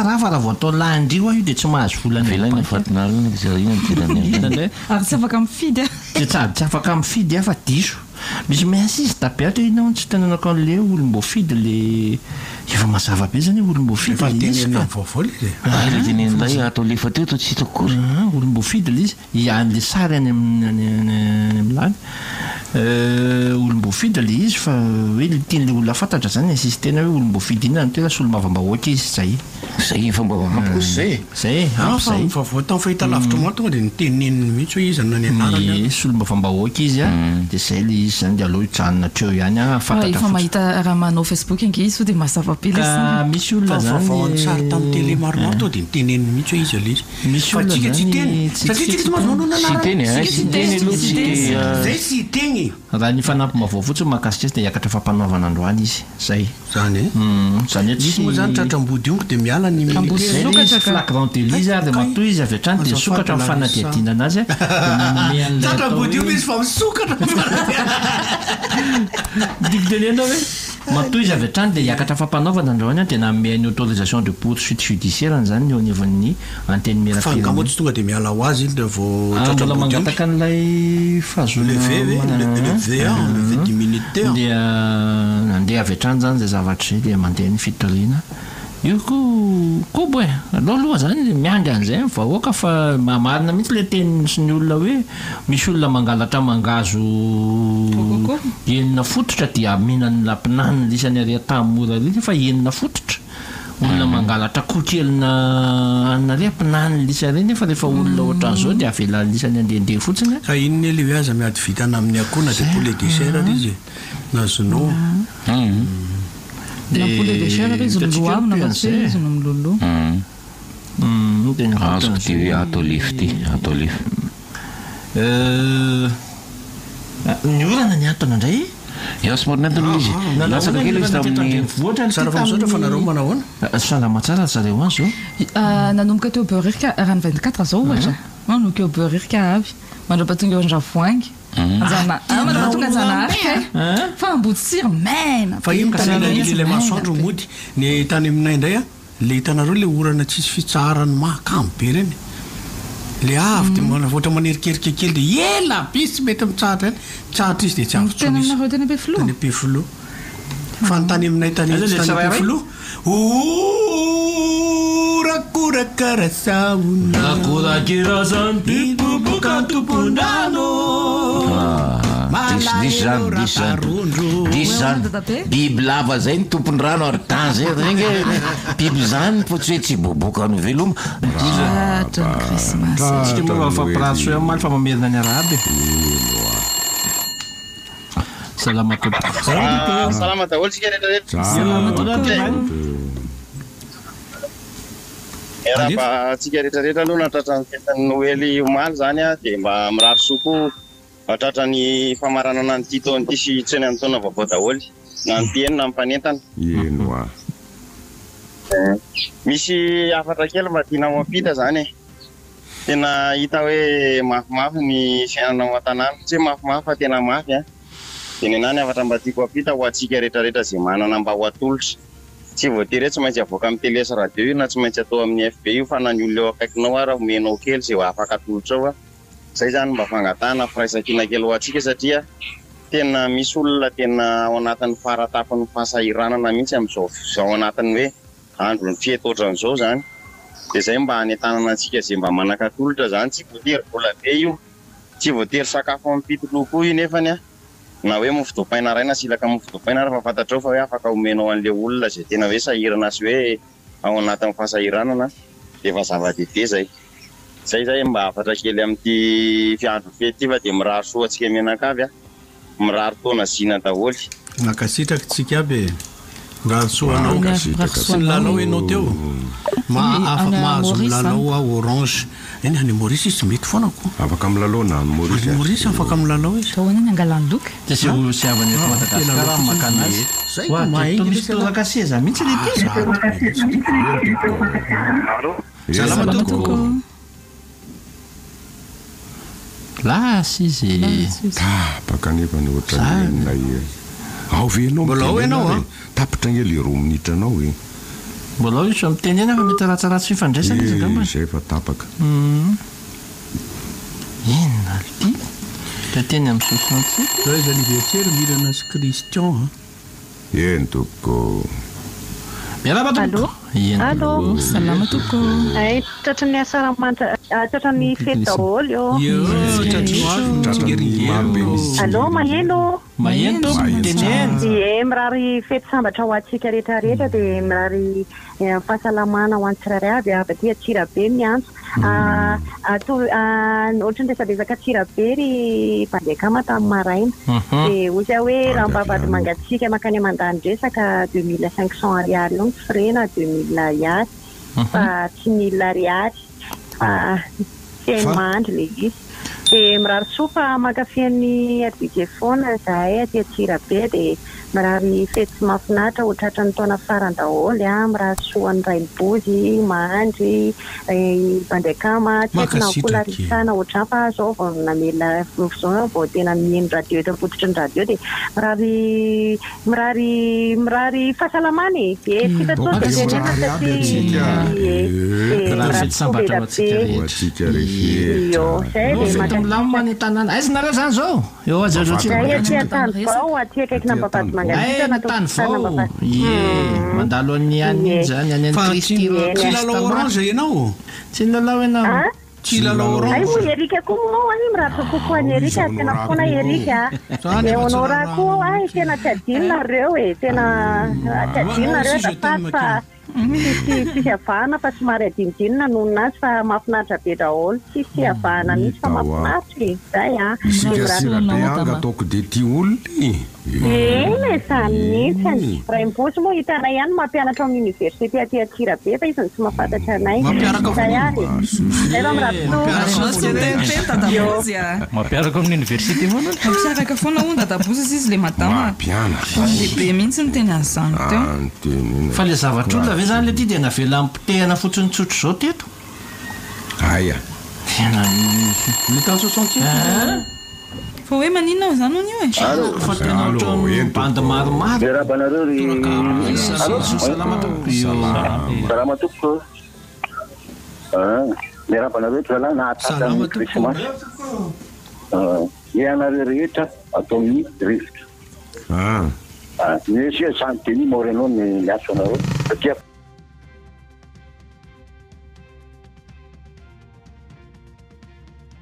raha fa raha vao atao landrio io dia tsy mahazo volana velany fatinarina ary tsy afaka mifidy dia tsy afaka mifidy fa diso misy mainsy izy tapiatra inao tsy tenanako an'le olom-boafidy le efa mazava be zany olom-boafidy tenenilay atao lefa teo to tsy hitako kory olom-boafidy le izy ian'le sary any amilany olom-boafidy le izy fa hoe tian'le olona fantatra zany asisy tena hoe olom-boafidy iny tena sy olom-bavambahoaka izy zay fomba zay fa voatao fahita lavitra moa tonga dia niteneniny mihitsy hoe izy nany anarany sy olom-bavambahoaka izy a dia zay le izy zany dia aloha hijanona treo ihany efa mahita raha manao Facebook inge izy so dia mazava be misy olona zany sary tamin'ny télé maromaro to dia niteneniny mihitsy hoe izy aloha izy misy olona tsika tsy teny satria tsika tsy mahazo manao zay sy teny raha ny fanampy-mavao fotsiny mahakasika izy dia hiakatra fampanaovana androany izy zay zany zany misy moa zany tratram-body ongo dia miala ny flagrant délit izy ary matoy izy avy hatrany dia sokatra amin'ny fanadihadiana anazy tratram-body ongo izy fa misokatra dikitenena hoe matoy izy avy hatrany dia hiakatra fampanaovana androany dia nameany autorisation de poursuite judiciaire zany eo anivon'ny anteny merafangamoa tsy tonga dia miala ho azy iny mbola mangataka an'ilay fahazolelevé d'immunité dia nandeha avy hatrany zany zay zavatra zay dia mandeha ny fitoriana io kobo e aloaloha zany miangy an'izay vahoaka fa marina mihitsy le teniny sy ny olona hoe misy olona mangalatra mangazo enina fototra dia mihinany lampinaniny lisany ariatamora ry fa enina fototra olona mangalatra kokelina anare ampinaniny lisa reny nefa rehefa olona ohatran'izao dia avela lisany andehandeha fotsiny fa inony le hoe aza miady vitana amin'ny akona dia poulet de chair izy nazonao na poulet de chair izy loloa amina fa izy no milolo azoko dia atao lifty atao lif ny orana ny antona indray somary izy lasaka kely izy tamin'ny sara fa misaotra fa nareo manao ahoana salama tsara zareo any zao nanomboka teo beurrirka raha ny 24 zao ohatra manomboka eo beurrirka avy mandrapatonga eo andravoangy tonga anjanahary fa ambotsira mena fa io mitanilay masoandro mody ny tany aminay indray a le hitanareo le orana tsisy fitsarany mahakamo be reny le avy dia ohatra manerikerika kely dia ela be tsy mety mitsahatra eny tsahatra izy dia tsy tena aminareo teny be filo tany be filo fa ny tany aminay tany be filo rakorakarasaona biboboka tompon-drano diso zany biby lava zay ny tompon-drano ary dan zay renge biby zany fotsy hoe tsy boboka no veloma krismasy fampiraso hoe maly fa mamerina ny arabe salama salama daholo tsika rehetrarehetra raha tsika rehetrarehetra aloha natratra ny fetany noely omaly zany a dia mba mirary soko atratra ny famaranana ny ty taony ty sy tseny any taona vaovao daholy na ny pienina ampanentana misy afatra kely mba tianao ampita zany e tena hita hoe mafimafy ny fiainanao an-tanàna tsy hoe mafimafy fa tena mafy a dia ny anany afatra mba tiako ampita ho atsika rehetrarehetra zay manana mba ho atolotra tsy voatery tsy maintsy avoaka amin'ny télé sy radio io na tsy maintsy atao amin'ny FB io fa na ny olona eo akaikinao ary omenao kely zay ho afaka atolotra ao a zay zany mba fangatana firaisan-kina kely ho atsika satria tena misy olona tena ao anatin'ny faratapan'ny fahasahiranana mihitsy amin'izao ao anatin'ny hoe andro ny fietoatran'izao zany dia zay mba hanentanana antsika zay mba manakatolotra zany tsy voatery vola be io tsy voatery sakafo amin'nypitolo koa io nefany a na hoe mofodopaina ray na silaka mofodopaina ary fa fantatrao fa hoe afaka omenao an'le olona zay tena hoe sahirana sy hoe ao anatin'ny fahasahiranana dia efa zava-dehibe zay mba afatra kely amin'ity fiandro fety fa dia mirary soa atsika menakavy a mirary taona zina daholy nakasitraka tsika aby mirary soanao sy ny lalao enao teo mahazo milalao a orange eny any Maurice izy mety foana ko afaka milalao na Maurice afaka milalao izy taona ny angalany loka tsy olo sy avany eto Madagasikara makanazy misy torakaseza mihitsy le salama toko lasy izy tapaka nefa ny ohatranay. Ao venao mbola ao ianao a tapitra nge le 2 minitra anao e mbola iso mitenena fa mety ratsaratsy fifandraisana izy angambany zay efa tapaka inona ty da teny amin'ny 67 zay izy anniversaire milana sy Christian eny toko miaraba toko Allô salama toko ay tratran'ny asaramantra tratran'ny fety daholo io allô maheno maheno teneny mirary fety sambatra ho antsika rehetrarehetra dia mirary fahasalamana ho antsirairay avy aty Atsirabe miantso ohatrany resabezaka Atsirabe ry mpandeakama tamin'ny maraina dia ozy hoe raha mbavady mangatsika makany amandany-dresaka 2500 ariary io ny frena 2000 ariary fa tsy 1000 ariary fa fiainy mandry le izy dia mirary sofa makafian'ny advigefona zahay aty Atsirabe dia mirary fety sy mahafinaritra ho tratran'ny taona farany daholo mirary soan'ny rainibozy mandry mpandeakama tsy haiko na polarisana ohatrany fa zao vao namela zao vao tena mihaino radio eto fototry ny radio dia mirary fahasalamana e milamany tanàna aizinareo zany zao eo azazaoao aty akaiky nambavady tany vao mandalo any any zany any any tsy lalao orange ianao tsy lalao ianao tsy lalao orange ay erika koa moa any miratra kokoa any erika tena foana erika eonao raha koa ay tena tsy adinonareo e tena tsy adinonareo dafaty fa tsisy avahana fa somary adinodinona nonona azy fa mahafinaritra be daholo tsisy avahana misy fa mahafinaritra zay sikasirabe anga ataoko de ty olony eny zany mihitsy raimbotsy moa hitana ihany mampianatra amin'ny université aty Atsirabe fa izy ny tsy mahafantatra anay zay ary zay fa mampiaraka amin'ny université foana mampiaraka foana ho dadabozy izy le madama lehibe mihitsy no teny azany teo fa le zavatra olona ve zany le ty dia navela ampitehana fotsiny tsotro zao teto aya tena le tan 67 fa hoe maninona zany ony io e fa tena ohatran'ny bandy maromaro miarabanareo ry salama toko salama toko miarabanareo zala nahatatany Christmas ianareo rehetra atao amin'ny rivotra misy Saint Denis Moreno ny miaso anareo satria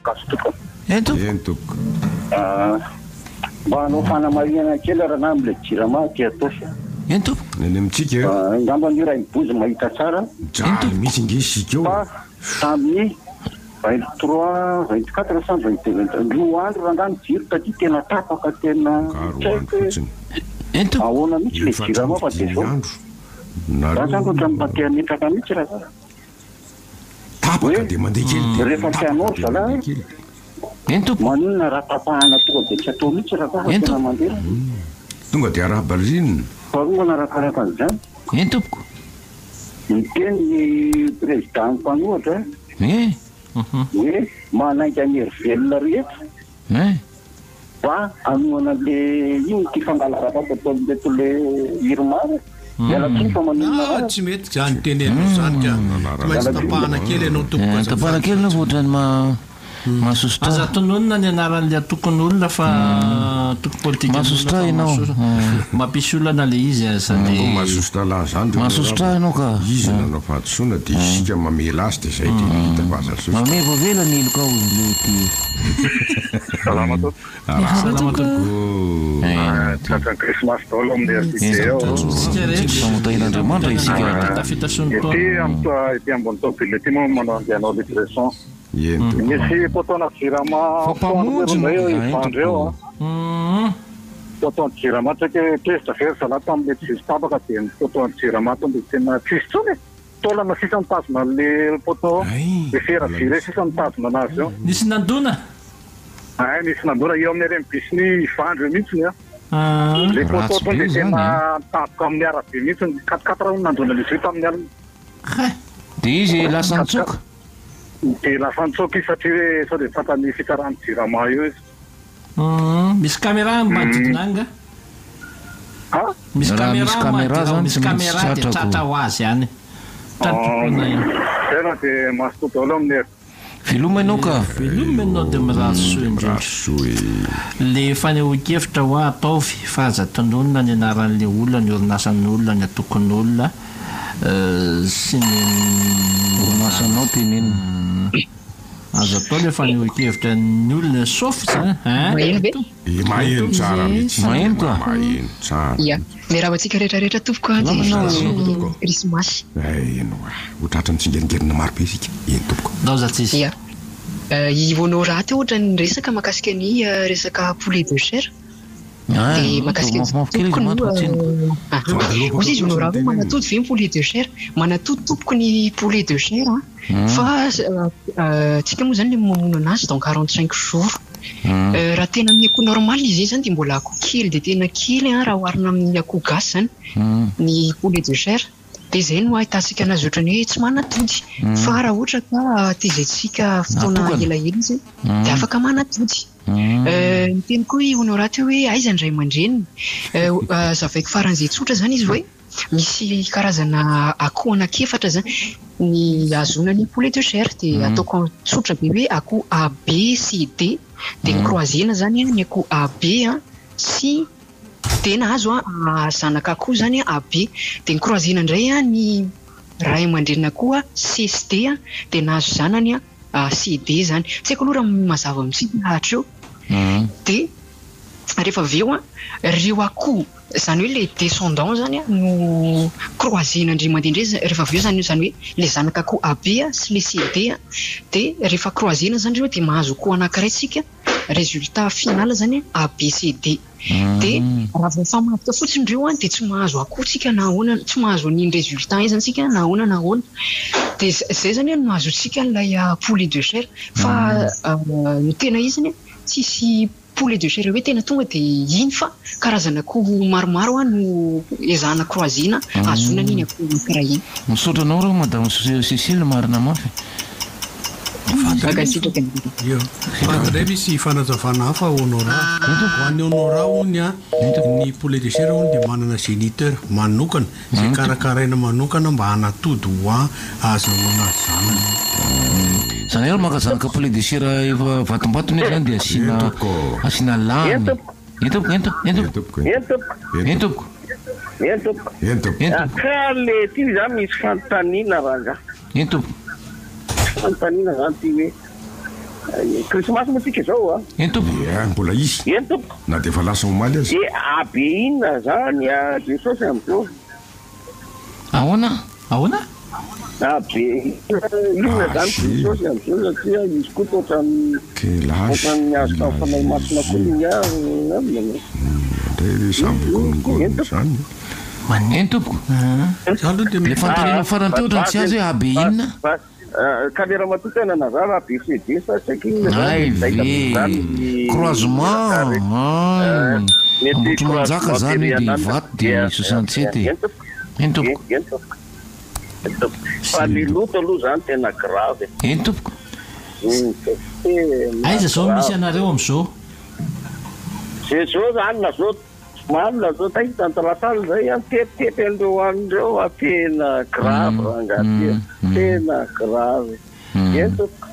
kaso toko eny toko mba hanao fanamariana kely raha na amile jirama ty atosy eny toko eny amitsika ngambany io raha mibozy mahita tsara misy ingesikeo fa tamin'ny 23 24 cent 22 roa andro raha ngany jiro taty tena tapaka tena eny toko ahoana mihitsy le jirama fa de zao raha zany oatra mipateametraka mihitsy raha tapaka de mandeha kely rehefa tianao zala eny toko manina raha tapahana tonga de tsy atao mihitsy raha tena mandeha tonga de arabarinina farovana rakaraka an'izany eny topoko miteny ny président mpanohatra hoe manainga anery velona rehetra fa anoana le io ty fangalazavako ataole tole iromary mialatsiny fa manina tsy mety zany tenenao zany ka maintsy tapahana kely ianao tapahana kely na voatrany mahasositra aza tononona ny anaran'le atokony olona fa toko politika mahasositra ianao mampisy olana le izy sady mahasositra laha zany mahasositra ianao ka izy nanao fahatosoana de isika mamela azy de zay de hita fahazasotra mameva vela ny iloka ao le ty salama toko salama toko tratran'ny Christmas daholo amin'ny RTT ao famotahil'Andriamanitra isika tafitasony ety ety ambony tobile ty moa manao andehanao livraison misy potona jirama fondreo ifandreo potona jirama tsaka tezitra very zala tamile tsisy tapaka de ny potona jirama tonde tena tsisy tsony tolana sisa mitazona le poto de fera vire sisa mitazona anazy eo nisy nandona ay misy nandona eo amin'ny rembisiny ifandro mihitsy ny le poto tonde tena tapoka amin'ny arabe mihitsy 4 nandona le zy tamin'ny alina de izy lasa nitsoka de lasa nitsoka izy satria hoe sao de fatany fitarany jirama io izy misy caméra manodidina any nga misy caméra zany misy caméra de tratra ho azy any tatrona io tena dia mahasoto daholo amin'ny veloma ianao ka veloma ianao dia mirasosoa indrindra rasoe le fanehoan-kevitra ho ataovy fahazaton'olona ny anaran'le olona ny orinasan'olona ny atokon'olona sy ny orinasanao tenena azo atao le fanehoan-kevitra ny olona sauf zany maheno tsara mihitsy maheno ka maheno tsara ia miravantsika rehetrarehetra tompoko krismasy eno ho tratrany tsingelingelina maro be isika eny tompoko daozatsisy ia i honorà teo ohatra ny resaka mahakasika ny resaka poulet de chair dia mahakasika ozy izy honorà hoe manatody ve ny poulet de chair manatody tompoko ny poulet de chair fa tsika moa zany le mamono anazy dans 45 jours raha tena amin'ny akoho normal izy zany dia mbola akoho kely dia tena kely raha oharina amin'ny akoho gasy zany ny poulet de chair dia izay no ahitantsika anazy ohatrany hoe tsy manatody fa raha ohatra ka tezaintsika fotoana elaela izy dia afaka manatody ny teny koa i honorà teo hoe aiza ndray aman-dreniny zavaiko faran'izay tsotra zany izy hoe misy karazana akoho anakefatra zany ny azona ny poulet de chair dia ataoko tsotra be hoe akoho A, B, C, D dia ny croisena zany ny akoho A, B sy D nahazo zanaka akoho zany A, B dia ny croisena indray ny ray aman-drenina koa C sy D dia nahazo zanany C, D zany tsy haiko aloha raha mazava amintsika lahatra eo dia rehefa avy eo ireo akoho zany hoe le descendant zany no croisena indray mandeha indray rehefa avy eo zany hoe le zanaka akoho A, B sy le C, D dia rehefa croisena zany ireo dia mahazo akoho anankiray tsika résultat final zany A, B, C, D dia raha vao famatotra fotsiny ireo dia tsy mahazo akoho tsika na ahoana tsy mahazo an'iny résultat izany tsika na ahoana na ahoana dia zay zany no mahazo tsika n'ilay poulet de chair fa ny tena izany tsisy poulet de chair hoe tena tonga dia iny fa karazana akoho maromaro no ezahana croisena azona n'iny akoho karaha iny misaotra anao raha madame Cécile marina mafy fantandray misy fanazavana hafa honorà hoan'ny honorà ony ny poulet de chair ony dia manana géniteur manokana zay karakaraina manokana mba hanatody ho azahoana zanany zany ero makazanaka poulet de chair efa vatombatony zany dia asina lany ka le ty zany misy fanontaniana raha entompoko fanontaniana zany ty hoe krismasy moatsika zao mbola izy entoko na dia efa lasa homaly azy abe inona zany jesosy am'izao ahoana abe inona zany jesosy am'izao satria izy koa totrany azo tafanay masina koa indray sambygoningony zany entompoko le fantanina farany teo ohatrany tsy azy hoe abe inona kalera matotana nazara BCD croisement ambotro manjaka zany dia vato dia 67 entompoko fa ny loto aloha zany tena grave entompoko aiza zao misy anareo am'izao zao zany na zao malina zao tahitantrasaly zay tetitety andreo andreo tena grave rangaty tena grave entoko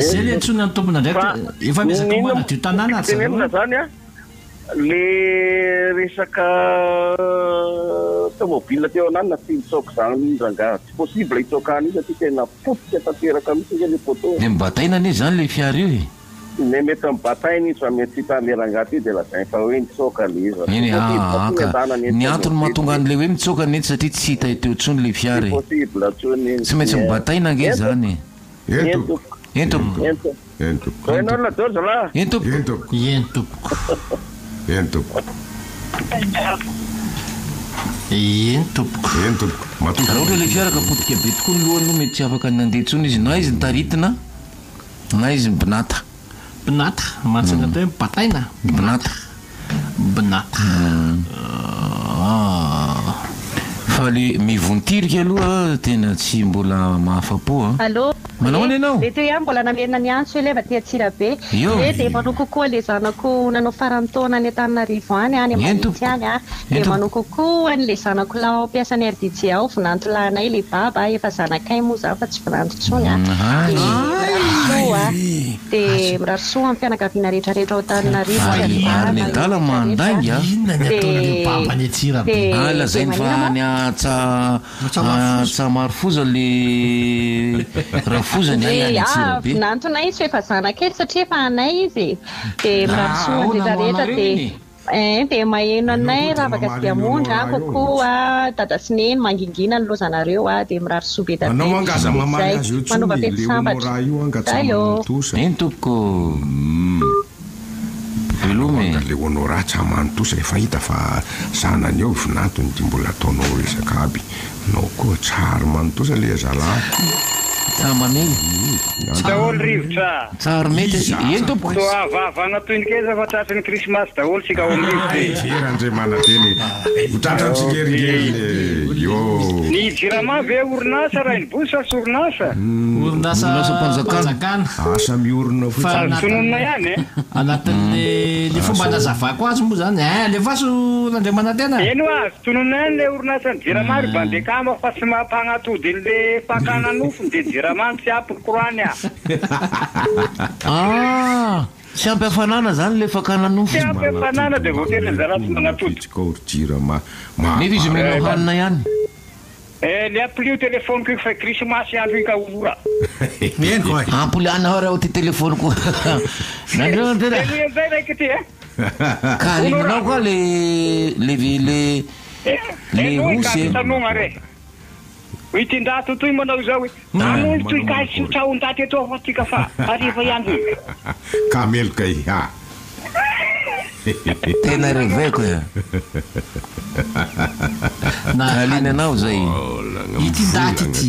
zay le antsona ny tompona ndraiky efa misaka manadio tanàna tenenina zany le resaka tomobile teo anany na tsy mitsoka zany ranga tsy possible hitsokana io satria tena potika tanteraka mihitsy le poto dia mibataina anie zany le fiara io ne mety mibataina izy fa mety tsy tamerangaty dia lazay fa hoe mitsoka le izy ny antony mahatonga an'le hoe mitsoka nety satria tsy hita teo ntsony le fiara tsy maintsy mibataina ange zany entopoko enao ladoza la entopoko raha ohatra le fiara ka potika be tokoa ny lohany no mety tsy afaka nandeha ntsony izy na izy nitaritina na izy binata matsaka atao hoe bataina binata fa le mivontirika aloha tena tsy mbola mahafapo allo manao ny anao le teo ihany mbola namena ny antso eleva ty Atsirabe e de manao kokoa le zanako nanao farany taona ny Antananarivo any Amanitsy any a de manao kokoa an'le zanako lao mpiasany RDJ ao vinantolaanay le baba efa zanakay moa za fa tsy vinantotsony a de mirarisoa amin'ny fianakaviana rehetrarehetra ao Antananarivo ny dala mandaingy a lazainy fa ny tsa marofoza le rafozany any Atsirabe vinantona izy efa zanakay satria efa anay izy de mirarisoa rehetrarehetra de maheno anay ravaka sy diamondra kokoa dada sy neny mangingina ny lozanareo a de mirarisoa be anao mangaza mamaly azy io tsony le onora io angatsamanotosa eny tompoko velome le onora tsamanotosa efa hita fa zanany eo vinantony ty mbola ataonao resaka aby nao koa tsary manotosa le zala tsamamely daholo rivotra tsary mety eny tompoko vavana toinikeza fa tratran'ny krismasy daholo tsika ao amrivotra verandre manateny hotratrantsikeringely yo ny jirama ve orinasa raha iny bosa sy orinasa asa miorina sononina ihany anatin'le fomba nazavako azy moa zany le vaso n'Andriamanantena eno azy tononina ihany le orinasa ny jirama ry bandekama fa tsy mampagnatody n'le fakana nofony de jiramany tsy ampy korany tsy ampy hafanana zany le fakana nofo tsy ampy hafanana de voately ny zara tsy magnatody jirama nefa izy minao hanina ihany le appelio téléphone ko fa krismasy andro ika ora ampoliana ao raha ty téléphone koa nandreotena zay raiky ty ka aliminao koa le osy tanogna re itindato toy manao zao manolo toy ka sitraondaty eto fa tika fa ariva ihany ka meloka iha tena reveko ya na alinanao zay itindaty ty